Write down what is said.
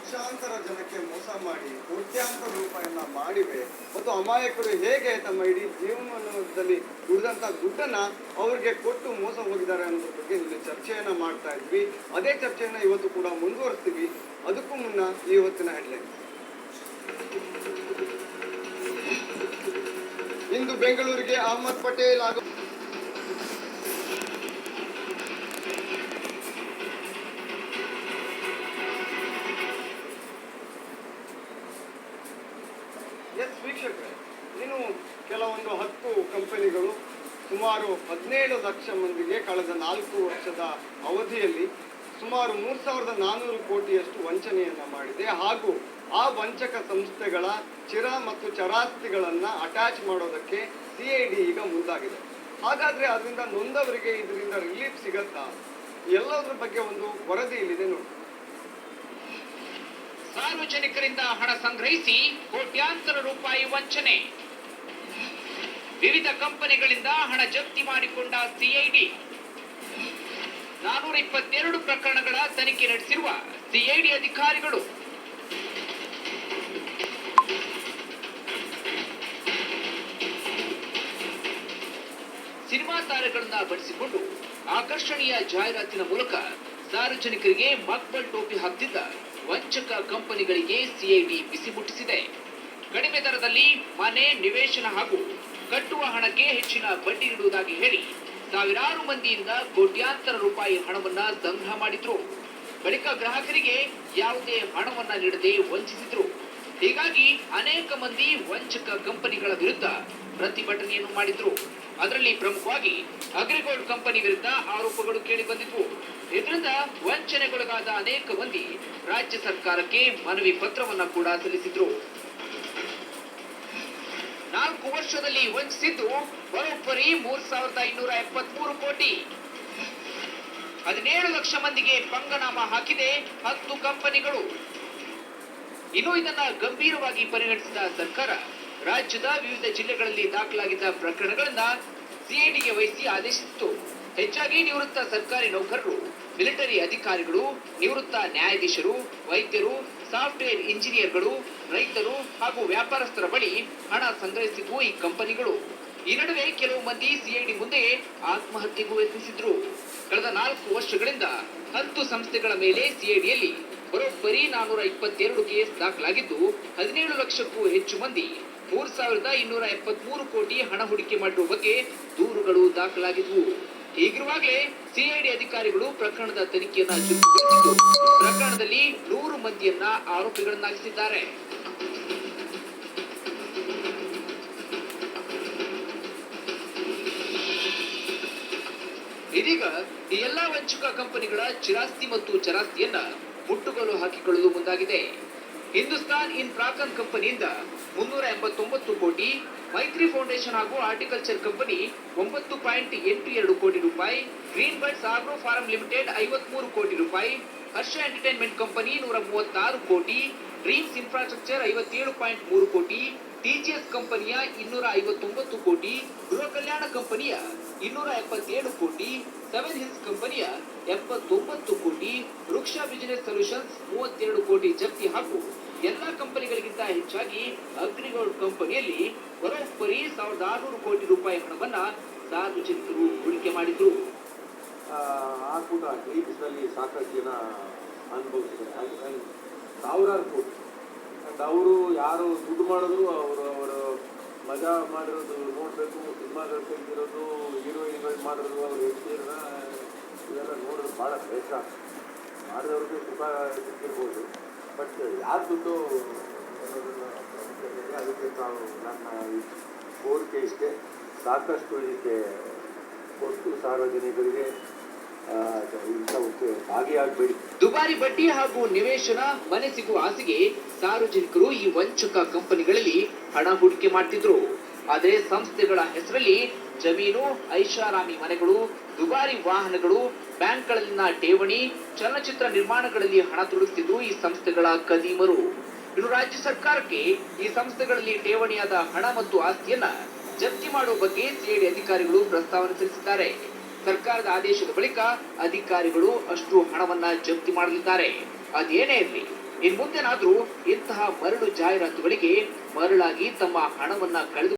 ಲಕ್ಷಾಂತರ ಜನಕ್ಕೆ ಮೋಸ ಮಾಡಿ ಕೋಟ್ಯಾಂತರ ರೂಪಾಯಿಯನ್ನ ಮಾಡಿವೆ ಮತ್ತು ಅಮಾಯಕರು ಹೇಗೆ ತಮ್ಮ ಇಡೀ ಜೀವನದಲ್ಲಿ ದುಡಿದಂತ ದುಡ್ಡನ್ನ ಅವ್ರಿಗೆ ಕೊಟ್ಟು ಮೋಸ ಹೋಗಿದ್ದಾರೆ ಅನ್ನೋದ್ರ ಬಗ್ಗೆ ಇಲ್ಲಿ ಚರ್ಚೆಯನ್ನ ಮಾಡ್ತಾ ಇದ್ವಿ. ಅದೇ ಚರ್ಚೆಯನ್ನ ಇವತ್ತು ಕೂಡ ಮುಂದುವರಿಸ್ತೀವಿ. ಅದಕ್ಕೂ ಮುನ್ನ ಇವತ್ತಿನ ಹೆಡ್ಲೈನ್. ಇಂದು ಬೆಂಗಳೂರಿಗೆ ಅಹಮದ್ ಪಟೇಲ್ ಹಾಗೂ ವೀಕ್ಷಕರೇ, ಇನ್ನು ಕೆಲವೊಂದು 10 ಕಂಪನಿಗಳು ಸುಮಾರು 17 ಲಕ್ಷ ಮಂದಿಗೆ ಕಳೆದ 4 ವರ್ಷದ ಅವಧಿಯಲ್ಲಿ ಸುಮಾರು 3,400 ಕೋಟಿಯಷ್ಟು ವಂಚನೆಯನ್ನ ಮಾಡಿದೆ. ಹಾಗೂ ಆ ವಂಚಕ ಸಂಸ್ಥೆಗಳ ಚಿರ ಮತ್ತು ಚರಾಸ್ತಿಗಳನ್ನ ಅಟ್ಯಾಚ್ ಮಾಡೋದಕ್ಕೆ ಸಿಐಡಿ ಈಗ ಮುಂದಾಗಿದೆ. ಹಾಗಾದ್ರೆ ಅದರಿಂದ ನೊಂದವರಿಗೆ ಇದರಿಂದ ರಿಲೀಫ್ ಸಿಗತ್ತಾ? ಎಲ್ಲದರ ಬಗ್ಗೆ ಒಂದು ವರದಿ ಇಲ್ಲಿದೆ ನೋಡಿ. ಸಾರ್ವಜನಿಕರಿಂದ ಹಣ ಸಂಗ್ರಹಿಸಿ ಕೋಟ್ಯಾಂತರ ರೂಪಾಯಿ ವಂಚನೆ. ವಿವಿಧ ಕಂಪನಿಗಳಿಂದ ಹಣ ಜಪ್ತಿ ಮಾಡಿಕೊಂಡ ಸಿಐಡಿ. 422 ಪ್ರಕರಣಗಳ ತನಿಖೆ ನಡೆಸಿರುವ ಸಿಐಡಿ ಅಧಿಕಾರಿಗಳು. ಸಿನಿಮಾ ತಾರೆಗಳನ್ನ ಬಳಸಿಕೊಂಡು ಆಕರ್ಷಣೀಯ ಜಾಹೀರಾತಿನ ಮೂಲಕ ಸಾರ್ವಜನಿಕರಿಗೆ ಮಕ್ಬಲ್ ಟೋಪಿ ಹಾಕ್ತಿದ್ದ ವಂಚಕ ಕಂಪನಿಗಳಿಗೆ ಸಿಐಡಿ ಬಿಸಿ ಮುಟ್ಟಿಸಿದೆ. ಕಡಿಮೆ ದರದಲ್ಲಿ ಮನೆ, ನಿವೇಶನ ಹಾಗೂ ಕಟ್ಟುವ ಹಣಕ್ಕೆ ಹೆಚ್ಚಿನ ಬಡ್ಡಿ ನೀಡುವುದಾಗಿ ಹೇಳಿ ಸಾವಿರಾರು ಮಂದಿಯಿಂದ ಕೋಟ್ಯಾಂತರ ರೂಪಾಯಿ ಹಣವನ್ನ ಸಂಗ್ರಹ ಮಾಡಿದ್ರು. ಬಳಿಕ ಗ್ರಾಹಕರಿಗೆ ಯಾವುದೇ ಹಣವನ್ನ ನೀಡದೆ ವಂಚಿಸಿದ್ರು. ಹೀಗಾಗಿ ಅನೇಕ ಮಂದಿ ವಂಚಕ ಕಂಪನಿಗಳ ವಿರುದ್ಧ ಪ್ರತಿಭಟನೆಯನ್ನು ಮಾಡಿದ್ರು. ಅದರಲ್ಲಿ ಪ್ರಮುಖವಾಗಿ ಅಗ್ರಿಗೋಲ್ಡ್ ಕಂಪನಿ ವಿರುದ್ಧ ಆರೋಪಗಳು ಕೇಳಿ ಬಂದಿದ್ವು. ಇದರಿಂದ ವಂಚನೆಗೊಳಗಾದ ಅನೇಕ ಮಂದಿ ರಾಜ್ಯ ಸರ್ಕಾರಕ್ಕೆ ಮನವಿ ಪತ್ರವನ್ನ ಕೂಡ ಸಲ್ಲಿಸಿದ್ರು. 4 ವರ್ಷದಲ್ಲಿ ವಂಚಿಸಿದ್ದು ಬರೋಬ್ಬರಿ 3,573 ಕೋಟಿ. 17 ಲಕ್ಷ ಮಂದಿಗೆ ಪಂಗನಾಮ ಹಾಕಿದೆ 10 ಕಂಪನಿಗಳು. ಇನ್ನು ಇದನ್ನ ಗಂಭೀರವಾಗಿ ಪರಿಗಣಿಸಿದ ಸರ್ಕಾರ ರಾಜ್ಯದ ವಿವಿಧ ಜಿಲ್ಲೆಗಳಲ್ಲಿ ದಾಖಲಾಗಿದ್ದ ಪ್ರಕರಣಗಳನ್ನ ಸಿಐಡಿಗೆ ವಹಿಸಿ ಆದೇಶಿಸಿತು. ಹೆಚ್ಚಾಗಿ ನಿವೃತ್ತ ಸರ್ಕಾರಿ ನೌಕರರು, ಮಿಲಿಟರಿ ಅಧಿಕಾರಿಗಳು, ನಿವೃತ್ತ ನ್ಯಾಯಾಧೀಶರು, ವೈದ್ಯರು, ಸಾಫ್ಟ್ವೇರ್ ಇಂಜಿನಿಯರ್ಗಳು, ರೈತರು ಹಾಗೂ ವ್ಯಾಪಾರಸ್ಥರ ಬಳಿ ಹಣ ಸಂಗ್ರಹಿಸಿದ್ವು ಈ ಕಂಪನಿಗಳು. ಈ ನಡುವೆ ಕೆಲವು ಮಂದಿ ಸಿಐಡಿ ಮುಂದೆ ಆತ್ಮಹತ್ಯೆಗೂ ಯತ್ನಿಸಿದ್ರು. ಕಳೆದ 4 ವರ್ಷಗಳಿಂದ 10 ಸಂಸ್ಥೆಗಳ ಮೇಲೆ ಸಿಐಡಿಯಲ್ಲಿ ಬರೋಬ್ಬರಿ 422 ಕೇಸ್ ದಾಖಲಾಗಿದ್ದು 17 ಲಕ್ಷಕ್ಕೂ ಹೆಚ್ಚು ಮಂದಿ 3,273 ಕೋಟಿ ಹಣ ಹೂಡಿಕೆ ಮಾಡಿರುವ ಬಗ್ಗೆ ದೂರುಗಳು ದಾಖಲಾಗಿದ್ವು. ಹೀಗಿರುವಾಗಲೇ ಸಿಐಡಿ ಅಧಿಕಾರಿಗಳು ಪ್ರಕರಣದ ತನಿಖೆಯನ್ನ ಚುರುಕುಗೊಳಿಸಿದ್ದು ಪ್ರಕರಣದಲ್ಲಿ 100 ಮಂದಿಯನ್ನ ಆರೋಪಿಗಳನ್ನಾಗಿಸಿದ್ದಾರೆ. ಇದೀಗ ಈ ಎಲ್ಲಾ ವಂಚಕ ಕಂಪನಿಗಳ ಚಿರಾಸ್ತಿ ಮತ್ತು ಚರಾಸ್ತಿಯನ್ನ ಮುಟ್ಟುಗೋಲು ಹಾಕಿಕೊಳ್ಳಲು ಮುಂದಾಗಿದೆ. ಹಿಂದೂಸ್ತಾನ್ ಇನ್ಫ್ರಾಕನ್ ಕಂಪನಿಯಿಂದ 389 ಕೋಟಿ, ಮೈತ್ರಿ ಫೌಂಡೇಶನ್ ಹಾಗೂ ಆರ್ಟಿಕಲ್ಚರ್ ಕಂಪನಿ 9.82 ಕೋಟಿ ರೂಪಾಯಿ, green buds agro farm limited 53 crore ರೂಪಾಯಿ, ಹರ್ಷ ಎಂಟರ್ಟೈನ್ಮೆಂಟ್ ಕಂಪನಿ 136 ಕೋಟಿ, ಡ್ರೀಮ್ಸ್ ಇನ್ಫ್ರಾಸ್ಟ್ರಕ್ಚರ್ 57.3 ಕೋಟಿ, ಟಿಜಿಎಸ್ ಕಂಪನಿಯ 259 ಕೋಟಿ, ಗೃಹ ಕಲ್ಯಾಣ ಕಂಪನಿಯ 277 ಕೋಟಿ, 7 ಹಿಲ್ಸ್ ಕಂಪನಿಯ 79 ಕೋಟಿ, ವೃಕ್ಷ ಬಿಸಿನೆಸ್ ಸೊಲ್ಯೂಷನ್ಸ್ 32 ಕೋಟಿ ಜಪ್ತಿ ಹಾಗೂ ಎಲ್ಲಾ ಕಂಪನಿಗಳಿಗಿಂತ ಹೆಚ್ಚಾಗಿ ಅಗ್ರಿಗೋಲ್ಡ್ ಕಂಪನಿಯಲ್ಲಿ ಬರೋಬ್ಬರಿ 1,600 ಕೋಟಿ ರೂಪಾಯಿ ಹಣವನ್ನ ಸಾರ್ವಜನಿಕರು ಹೂಡಿಕೆ ಮಾಡಿದ್ರು. ಆ ಕೂಡ ಡ್ರೀಮ್ಸ್ನಲ್ಲಿ ಸಾಕಷ್ಟು ಜನ ಅನುಭವಿಸಿದ್ದಾರೆ. ಸಾವಿರಾರು ಕೋಟಿ ಅವರು ಯಾರು ದುಡ್ಡು ಮಾಡಿದ್ರು ಅವರು ಮಜಾ ಮಾಡಿರೋದು ನೋಡಬೇಕು, ಸಿನಿಮಾಗಳು ತೆಗೆದಿರೋದು, ಹೀರೋಯಿನ್ಗಳು ಮಾಡಿರೋದು, ಅವ್ರು ಹೆಂಡತಿಯರನ್ನ ಇವೆಲ್ಲ ನೋಡೋದು ಭಾಳ ಬೇಸ. ಮಾಡಿದವ್ರಿಗೆ ಸುಖ ಸಿಕ್ಕಿರ್ಬೋದು, ಬಟ್ ಯಾರು ದುಡ್ಡು ಅದಕ್ಕೆ ನಾವು ನನ್ನ ಕೋರಿಕೆ ಇಷ್ಟೇ, ಸಾಕಷ್ಟು ಇದಕ್ಕೆ ಕೊಟ್ಟು ಸಾರ್ವಜನಿಕರಿಗೆ ಭಾಗಿಯಾಗಬೇಡಿ. ದುಬಾರಿ ಬಡ್ಡಿ ಹಾಗೂ ನಿವೇಶನ, ಮನೆ ಸಿಗುವ ಆಸೆಗೆ ಸಾರ್ವಜನಿಕರು ಈ ವಂಚಕ ಕಂಪನಿಗಳಲ್ಲಿ ಹಣ ಹೂಡಿಕೆ ಮಾಡ್ತಿದ್ರು. ಆದರೆ ಸಂಸ್ಥೆಗಳ ಹೆಸರಲ್ಲಿ ಜಮೀನು, ಐಷಾರಾಮಿ ಮನೆಗಳು, ದುಬಾರಿ ವಾಹನಗಳು, ಬ್ಯಾಂಕ್ಗಳಲ್ಲಿನ ಠೇವಣಿ, ಚಲನಚಿತ್ರ ನಿರ್ಮಾಣಗಳಲ್ಲಿ ಹಣ ತೊಡಗಿಸಿದ್ರು ಈ ಸಂಸ್ಥೆಗಳ ಕದೀಮರು. ಇನ್ನು ರಾಜ್ಯ ಸರ್ಕಾರಕ್ಕೆ ಈ ಸಂಸ್ಥೆಗಳಲ್ಲಿ ಠೇವಣಿಯಾದ ಹಣ ಮತ್ತು ಆಸ್ತಿಯನ್ನ ಜಪ್ತಿ ಮಾಡುವ ಬಗ್ಗೆ ಸಿಐಡಿ ಅಧಿಕಾರಿಗಳು ಪ್ರಸ್ತಾವನೆ ಸಲ್ಲಿಸಿದ್ದಾರೆ. ಸರ್ಕಾರದ ಆದೇಶದ ಬಳಿಕ ಅಧಿಕಾರಿಗಳು ಅಷ್ಟು ಹಣವನ್ನ ಜಪ್ತಿ ಮಾಡಲಿದ್ದಾರೆ. ಅದೇನೇ ಇರಲಿ, ಇನ್ ಮುಂದೆನಾದ್ರೂ ಇಂತಹ ಮರಳು ಜಾಹೀರಾತುಗಳಿಗೆ ಮರಳಾಗಿ ತಮ್ಮ ಹಣವನ್ನ ಕಳೆದು